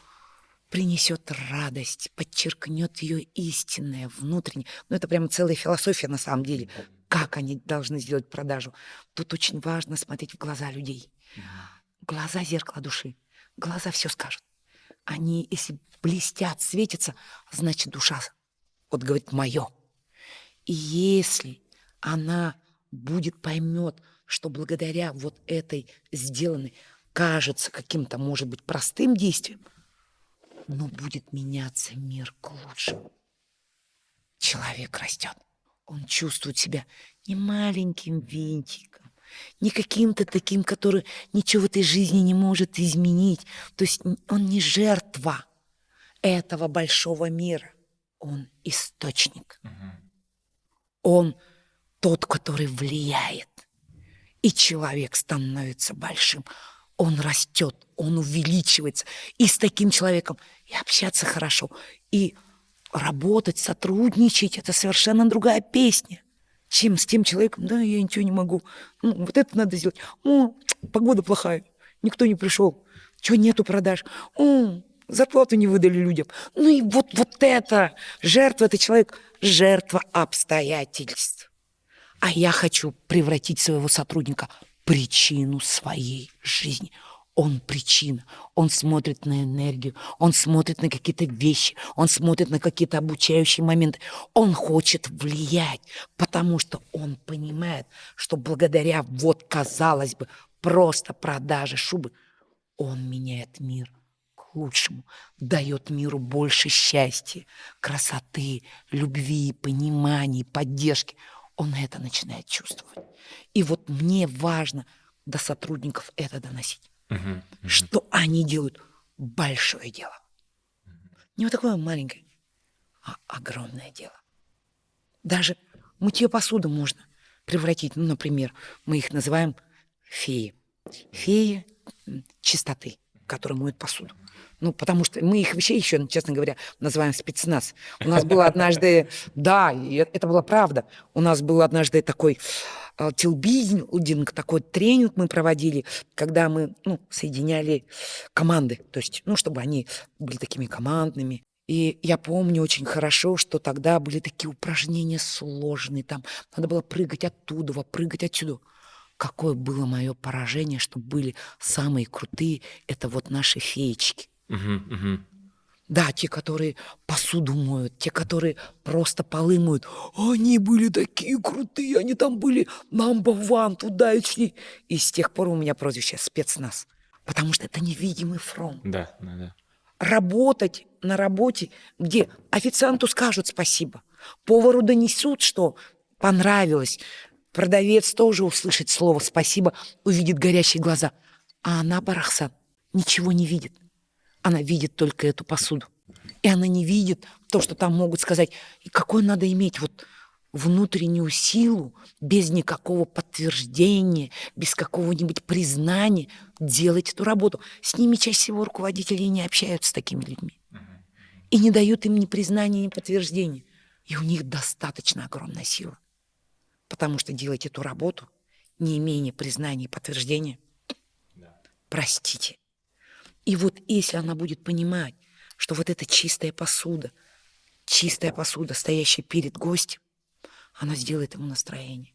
принесет радость, подчеркнет ее истинное, внутреннее. Ну, это прямо целая философия на самом деле. Как они должны сделать продажу? Тут очень важно смотреть в глаза людей. Глаза — зеркало души. Глаза все скажут. Они, если блестят, светятся, значит, душа, вот говорит, мое. И если она поймет, что благодаря вот этой сделанной, кажется каким-то, может быть, простым действием, но будет меняться мир к лучшему. Человек растет. Он чувствует себя не маленьким винтиком, не каким-то таким, который ничего в этой жизни не может изменить. То есть он не жертва этого большого мира. Он источник. Он тот, который влияет. И человек становится большим. Он растет, он увеличивается. И с таким человеком и общаться хорошо, и работать, сотрудничать — это совершенно другая песня, чем с тем человеком. Да, я ничего не могу. Ну, вот это надо сделать. О, погода плохая, никто не пришел. Чего нету продаж? О, зарплату не выдали людям. Ну и вот это. Жертва — это человек, жертва обстоятельств. А я хочу превратить своего сотрудника в причину своей жизни. Он причина. Он смотрит на энергию, он смотрит на какие-то вещи, он смотрит на какие-то обучающие моменты. Он хочет влиять, потому что он понимает, что благодаря, вот, казалось бы, просто продаже шубы, он меняет мир к лучшему, дает миру больше счастья, красоты, любви, понимания, поддержки. Он это начинает чувствовать. И вот мне важно до сотрудников это доносить. Что они делают большое дело. Не вот такое маленькое, а огромное дело. Даже мытье посуды можно превратить, ну, например, мы их называем феи. Феи чистоты, которые моют посуду. Ну, потому что мы их вообще еще, честно говоря, называем спецназ. У нас было однажды, да, и это была правда, у нас был однажды такой тилбилдинг, такой тренинг мы проводили, когда мы, соединяли команды, то есть, чтобы они были такими командными. И я помню очень хорошо, что тогда были такие упражнения сложные, там надо было прыгать оттуда, прыгать отсюда. Какое было мое поражение, что были самые крутые, это вот наши феечки. Да, те, которые посуду моют, те, которые просто полы моют. Они были такие крутые, они там были number one, туда и шли. И с тех пор у меня прозвище спецназ, потому что это невидимый фронт. Да. Работать на работе, где официанту скажут спасибо, повару донесут, что понравилось, продавец тоже услышит слово спасибо, увидит горящие глаза. А она, Барахсан, ничего не видит. Она видит только эту посуду. И она не видит то, что там могут сказать. И какое надо иметь вот внутреннюю силу без никакого подтверждения, без какого-нибудь признания делать эту работу. С ними чаще всего руководители не общаются с такими людьми и не дают им ни признания, ни подтверждения. И у них достаточно огромная сила. Потому что делать эту работу, не имея ни признания и подтверждения, простите. И вот если она будет понимать, что вот эта чистая посуда, стоящая перед гостем, она сделает ему настроение.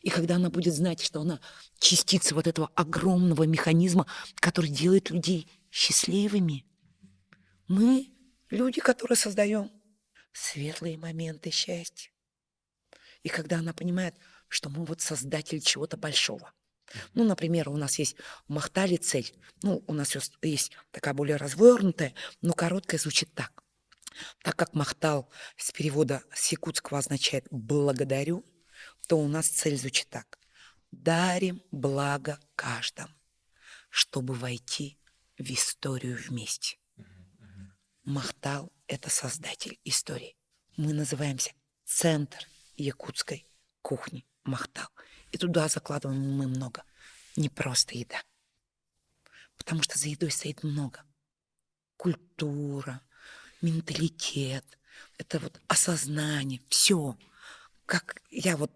И когда она будет знать, что она частица вот этого огромного механизма, который делает людей счастливыми, мы люди, которые создаем светлые моменты счастья. И когда она понимает, что мы вот создатель чего-то большого. Ну, например, у нас есть в Махтале цель. Ну, у нас есть такая более развернутая, но короткая звучит так. Так как Махтал с перевода с якутского означает «благодарю», то у нас цель звучит так. Дарим благо каждому, чтобы войти в историю вместе. Махтал – это создатель истории. Мы называемся центр якутской кухни Махтал. И туда закладываем мы много. Не просто еда. Потому что за едой стоит много. Культура, менталитет, это вот осознание, все. Как я вот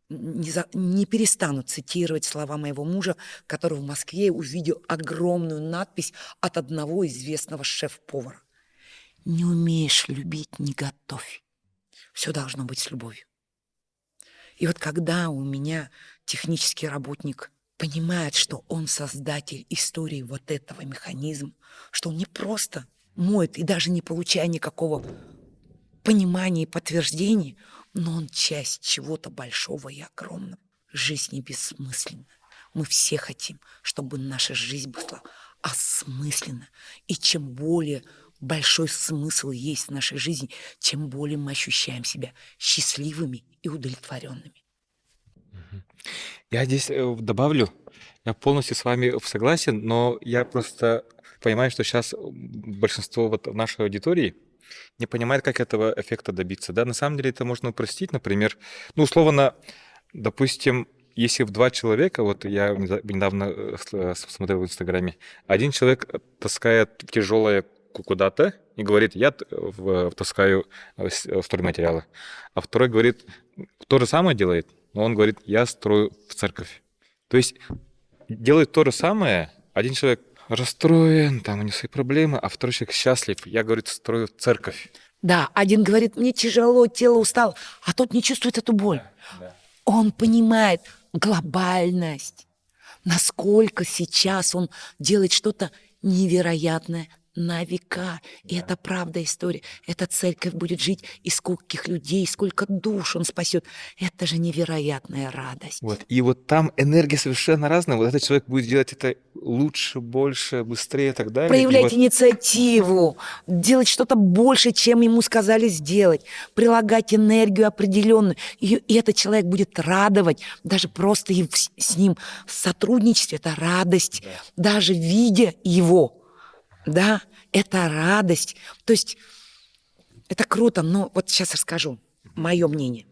не перестану цитировать слова моего мужа, который в Москве увидел огромную надпись от одного известного шеф-повара. Не умеешь любить — не готовь. Все должно быть с любовью. И вот когда у меня технический работник понимает, что он создатель истории вот этого механизма, что он не просто моет и даже не получая никакого понимания и подтверждения, но он часть чего-то большого и огромного. Жизнь не бессмысленна. Мы все хотим, чтобы наша жизнь была осмысленна. И чем более большой смысл есть в нашей жизни, тем более мы ощущаем себя счастливыми и удовлетворенными. Я здесь добавлю, я полностью с вами согласен, но я просто понимаю, что сейчас большинство вот нашей аудитории не понимает, как этого эффекта добиться. Да? На самом деле это можно упростить, например, ну, условно, допустим, если в 2 человека, вот я недавно смотрел в Инстаграме, один человек таскает тяжелое куда-то и говорит, я таскаю стройматериалы, а второй говорит, то же самое делает, но он говорит, я строю в церковь. То есть делает то же самое, один человек расстроен, там у него свои проблемы, а второй человек счастлив. Я, говорит, строю церковь. Да, один говорит, мне тяжело, тело устало, а тот не чувствует эту боль. Да. Он понимает глобальность, насколько сейчас он делает что-то невероятное на века. И это правда история. Эта церковь будет жить, и скольких людей, сколько душ он спасет. Это же невероятная радость. Вот. И вот там энергия совершенно разная. Вот этот человек будет делать это лучше, больше, быстрее и так далее. Проявлять инициативу, делать что-то больше, чем ему сказали сделать, прилагать энергию определенную. И этот человек будет радовать, даже просто с ним в сотрудничестве, это радость, даже видя его. Да, это радость. То есть это круто, но вот сейчас расскажу мое мнение.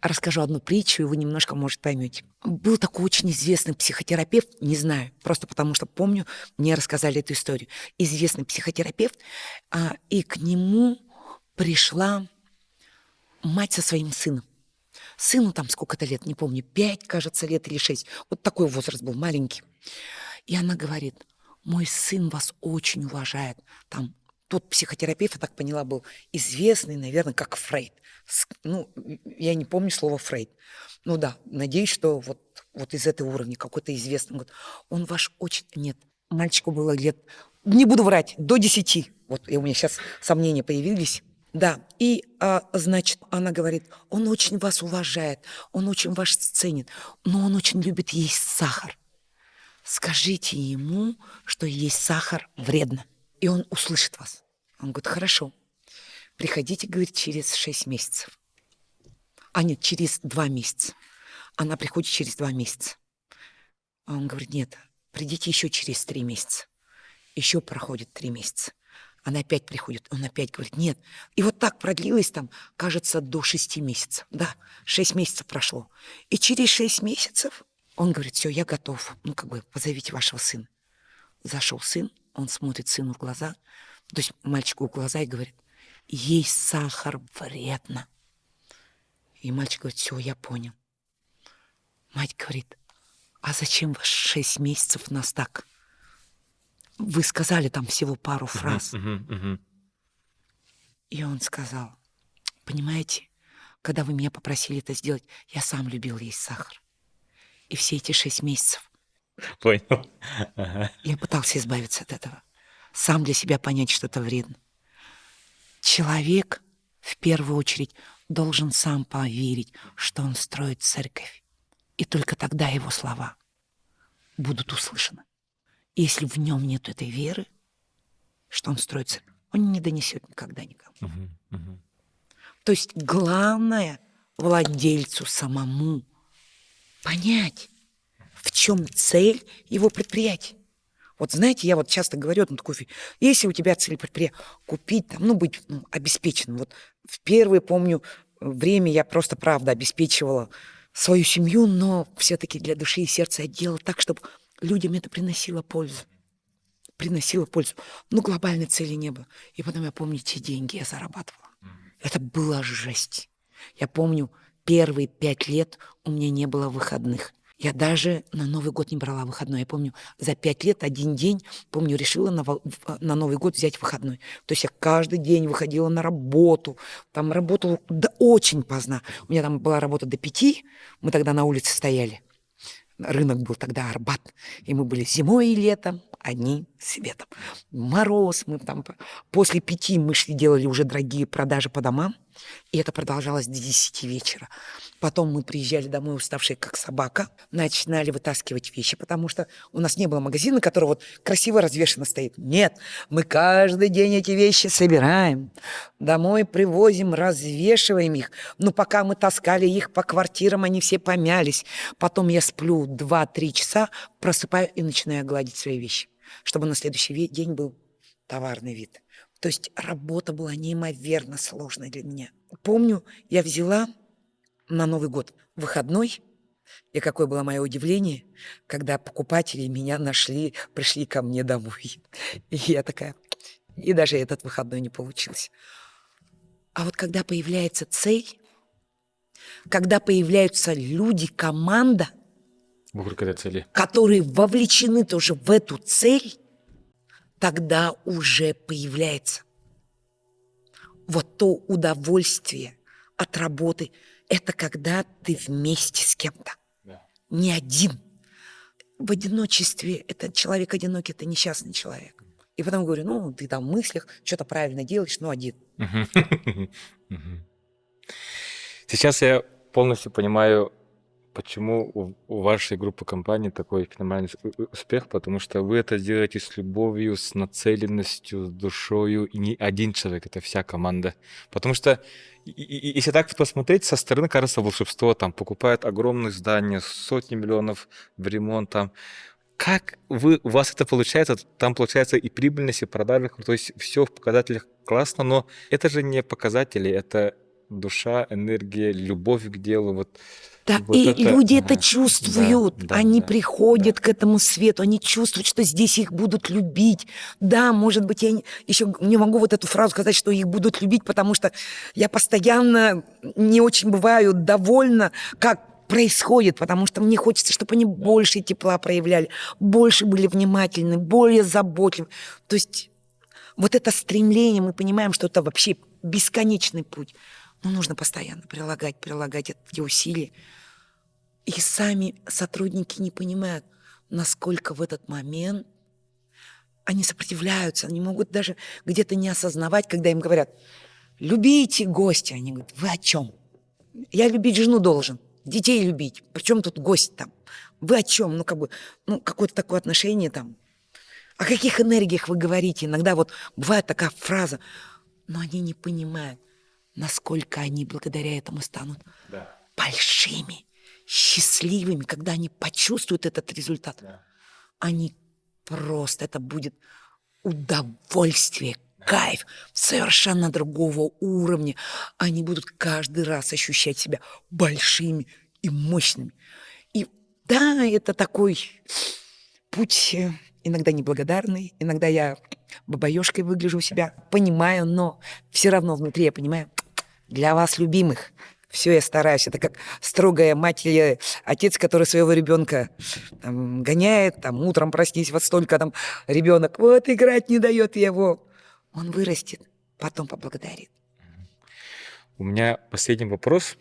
Расскажу одну притчу, и вы немножко, может, поймете. Был такой очень известный психотерапевт, не знаю, просто потому что помню, мне рассказали эту историю. Известный психотерапевт, и к нему пришла мать со своим сыном. Сыну там сколько-то лет, не помню, 5, кажется, лет или 6. Вот такой возраст был, маленький. И она говорит, мой сын вас очень уважает. Там тот психотерапевт, я так поняла, был известный, наверное, как Фрейд. Ну, я не помню слово Фрейд. Ну да, надеюсь, что вот из этого уровня какой-то известный. Он ваш очень... Нет, мальчику было лет... Не буду врать, до 10. Вот у меня сейчас сомнения появились. Да, и, значит, она говорит, он очень вас уважает, он очень вас ценит, но он очень любит есть сахар. Скажите ему, что есть сахар вредно, и он услышит вас. Он говорит, хорошо, приходите, говорит, через 6 месяцев. Нет, через 2 месяца. Она приходит через 2 месяца. А он говорит, нет, придите еще через 3 месяца. Еще проходит 3 месяца. Она опять приходит, он опять говорит, нет. И вот так продлилось там, кажется, до 6 месяцев. Да, 6 месяцев прошло. И через 6 месяцев он говорит, все, я готов. Ну, как бы, позовите вашего сына. Зашел сын, он смотрит сыну в глаза, то есть мальчику в глаза и говорит, есть сахар вредно. И мальчик говорит, все, я понял. Мать говорит, а зачем вы 6 месяцев нас так? Вы сказали там всего пару фраз. И он сказал, понимаете, когда вы меня попросили это сделать, я сам любил есть сахар. И все эти 6 месяцев Понял. Ага. я пытался избавиться от этого. Сам для себя понять, что это вредно. Человек, в первую очередь, должен сам поверить, что он строит церковь. И только тогда его слова будут услышаны. Если в нем нет этой веры, что он строит церковь, он не донесет никогда никому. То есть главное владельцу самому понять, в чем цель его предприятия. Вот знаете, я вот часто говорю, если у тебя цель предприятия купить, там, быть обеспеченным. Вот в первое, помню, время я просто, правда, обеспечивала свою семью, но все-таки для души и сердца я делала так, чтобы людям это приносило пользу. Но глобальной цели не было. И потом я помню, те деньги я зарабатывала. Это была жесть. Я помню, первые 5 лет у меня не было выходных. Я даже на Новый год не брала выходной. Я помню, за 5 лет один день, помню, решила на Новый год взять выходной. То есть я каждый день выходила на работу. Там работала очень поздно. У меня там была работа до 5. Мы тогда на улице стояли. Рынок был тогда Арбат. И мы были зимой и летом одни светом. Мороз. Мы там после 5 мы шли, делали уже дорогие продажи по домам. И это продолжалось до 10 вечера. Потом мы приезжали домой, уставшие как собака, начинали вытаскивать вещи, потому что у нас не было магазина, который вот красиво развешенно стоит. Нет, мы каждый день эти вещи собираем, домой привозим, развешиваем их. Но пока мы таскали их по квартирам, они все помялись. Потом я сплю 2-3 часа, просыпаю и начинаю гладить свои вещи, чтобы на следующий день был товарный вид. То есть работа была неимоверно сложной для меня. Помню, я взяла на Новый год выходной, и какое было мое удивление, когда покупатели меня нашли, пришли ко мне домой. И я такая, и даже этот выходной не получился. А вот когда появляется цель, когда появляются люди, команда, Вокруг этой цели. которые вовлечены тоже в эту цель, тогда уже появляется вот то удовольствие от работы. Это когда ты вместе с кем-то, не один. В одиночестве это человек одинокий, это несчастный человек. И потом говорю, ты там в мыслях что-то правильно делаешь, но один. Сейчас я полностью понимаю, почему у вашей группы компаний такой феноменальный успех, потому что вы это делаете с любовью, с нацеленностью, с душою, и не один человек, это вся команда. Потому что, если так посмотреть, со стороны кажется волшебство, там покупают огромные здания, сотни миллионов в ремонт, там. Как у вас это получается? Там получается и прибыльность, и продажи, то есть все в показателях классно, но это же не показатели, это душа, энергия, любовь к делу. Да, Вот и это, люди это чувствуют, да, они да, приходят к этому свету, они чувствуют, что здесь их будут любить. Да, может быть, я еще не могу вот эту фразу сказать, что их будут любить, потому что я постоянно не очень бываю довольна, как происходит, потому что мне хочется, чтобы они больше тепла проявляли, больше были внимательны, более заботливы. То есть вот это стремление, мы понимаем, что это вообще бесконечный путь. Но нужно постоянно прилагать эти усилия. И сами сотрудники не понимают, насколько в этот момент они сопротивляются, они могут даже где-то не осознавать, когда им говорят, любите гостя. Они говорят, вы о чем? Я любить жену должен, детей любить. Причем тут гость там? Вы о чем? Какое-то такое отношение там. О каких энергиях вы говорите? Иногда вот бывает такая фраза, но они не понимают, насколько они благодаря этому станут большими, счастливыми, когда они почувствуют этот результат. Они просто, это будет удовольствие кайф, совершенно другого уровня. Они будут каждый раз ощущать себя большими и мощными. И да, это такой путь, иногда неблагодарный, иногда я бабаёшкой выгляжу у себя, понимаю, но все равно внутри я понимаю, для вас, любимых, все я стараюсь. Это как строгая мать или отец, который своего ребенка гоняет, там, утром проснись, вот столько там ребенок, вот играть не дает его. Он вырастет, потом поблагодарит. У меня последний вопрос.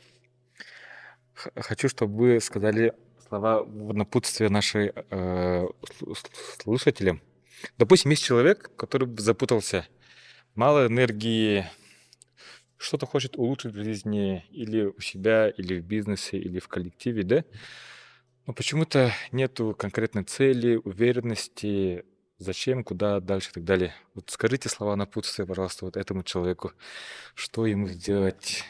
Хочу, чтобы вы сказали слова в напутствие нашей слушателям. Допустим, есть человек, который запутался, мало энергии, что-то хочет улучшить в жизни или у себя, или в бизнесе, или в коллективе, да? Но почему-то нету конкретной цели, уверенности, зачем, куда дальше и так далее. Вот скажите слова напутствия, пожалуйста, вот этому человеку, что ему сделать.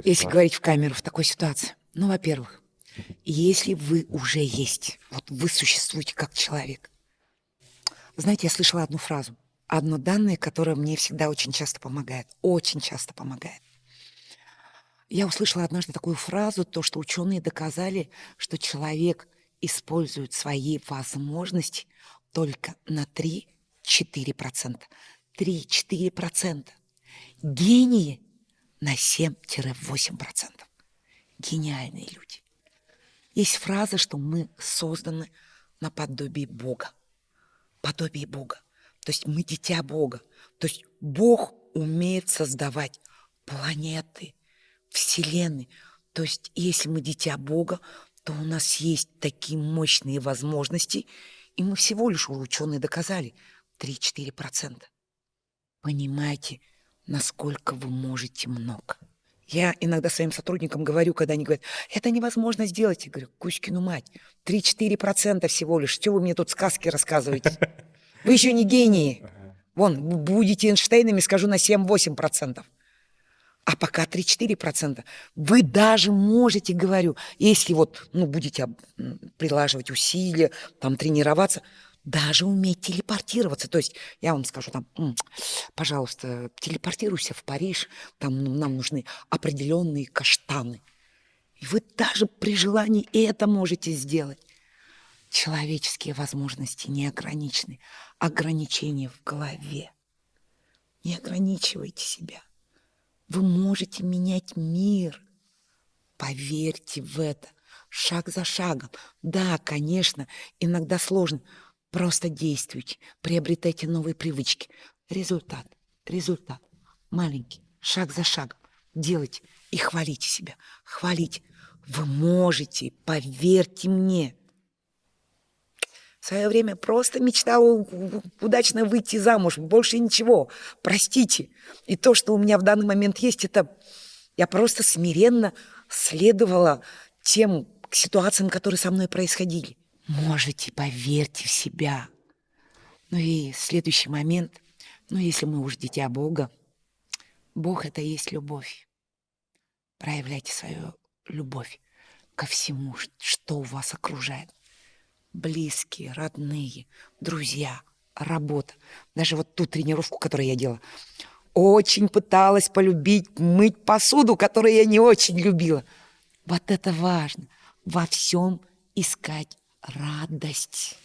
Если говорить в камеру в такой ситуации, ну, во-первых, если вы уже есть, вот вы существуете как человек. Знаете, я слышала одну фразу, одно данное, которое мне всегда очень часто помогает. Очень часто помогает. Я услышала однажды такую фразу, то, что ученые доказали, что человек использует свои возможности только на 3-4%. 3-4%. Гении на 7-8%. Гениальные люди. Есть фраза, что мы созданы наподобие Бога. Подобие Бога. То есть мы дитя Бога. То есть Бог умеет создавать планеты, вселенной. То есть если мы дитя Бога, то у нас есть такие мощные возможности, и мы всего лишь, ученые доказали, 3-4%. Понимаете, насколько вы можете много. Я иногда своим сотрудникам говорю, когда они говорят, это невозможно сделать. Я говорю, Кузькину мать, 3-4% всего лишь. Что вы мне тут сказки рассказываете? Вы еще не гении. Вон, будете Эйнштейнами, скажу, на 7-8%. А пока 3-4%. Вы даже можете, говорю, если вот, будете прилаживать усилия, там, тренироваться, даже уметь телепортироваться. То есть я вам скажу, там, пожалуйста, телепортируйся в Париж, там нам нужны определенные каштаны. И вы даже при желании это можете сделать. Человеческие возможности не ограничены. Ограничения в голове. Не ограничивайте себя. Вы можете менять мир. Поверьте в это. Шаг за шагом. Да, конечно, иногда сложно. Просто действуйте. Приобретайте новые привычки. Результат. Маленький. Шаг за шагом. Делайте и хвалите себя. Хвалите. Вы можете. Поверьте мне. В свое время просто мечтала удачно выйти замуж. Больше ничего. Простите. И то, что у меня в данный момент есть, это я просто смиренно следовала тем ситуациям, которые со мной происходили. Можете, поверьте в себя. Ну и следующий момент. Если мы уж дитя Бога, Бог — это и есть любовь. Проявляйте свою любовь ко всему, что у вас окружает. Близкие, родные, друзья, работа. Даже вот ту тренировку, которую я делала. Очень пыталась полюбить мыть посуду, которую я не очень любила. Вот это важно. Во всем искать радость.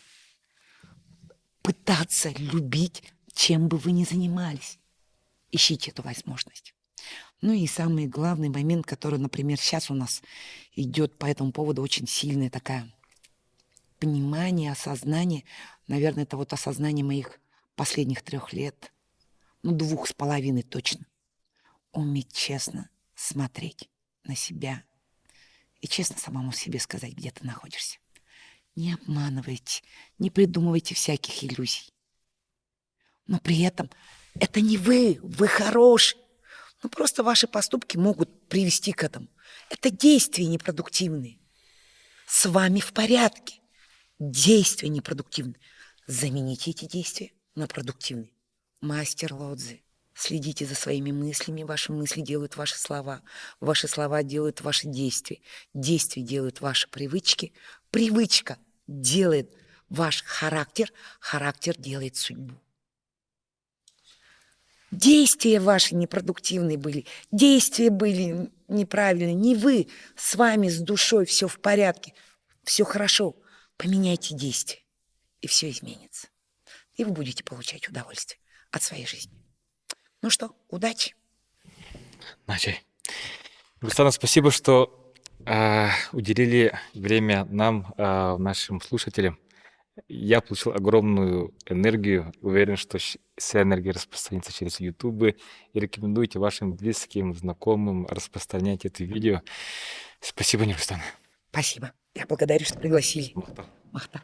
Пытаться любить, чем бы вы ни занимались. Ищите эту возможность. Ну и самый главный момент, который, например, сейчас у нас идет по этому поводу очень сильная такая понимание, осознание. Наверное, это вот осознание моих последних 3 лет. 2,5 точно. Уметь честно смотреть на себя и честно самому себе сказать, где ты находишься. Не обманывайте, не придумывайте всяких иллюзий. Но при этом это не вы хороший. Просто ваши поступки могут привести к этому. Это действия непродуктивные. С вами в порядке. Действия непродуктивные. Замените эти действия на продуктивные. Мастер Лодзи. Следите за своими мыслями. Ваши мысли делают ваши слова. Ваши слова делают ваши действия. Действия делают ваши привычки. Привычка делает ваш характер. Характер делает судьбу. Действия ваши непродуктивные были, действия были неправильные. Не вы, с вами, с душой все в порядке, все хорошо. Поменяйте действия, и все изменится. И вы будете получать удовольствие от своей жизни. Ну что, удачи! На чай. Рустам, спасибо, что уделили время нам, нашим слушателям. Я получил огромную энергию. Уверен, что вся энергия распространится через YouTube. И рекомендуйте вашим близким, знакомым распространять это видео. Спасибо, Нурстан. Спасибо. Я благодарю, что пригласили. Махта. Махта.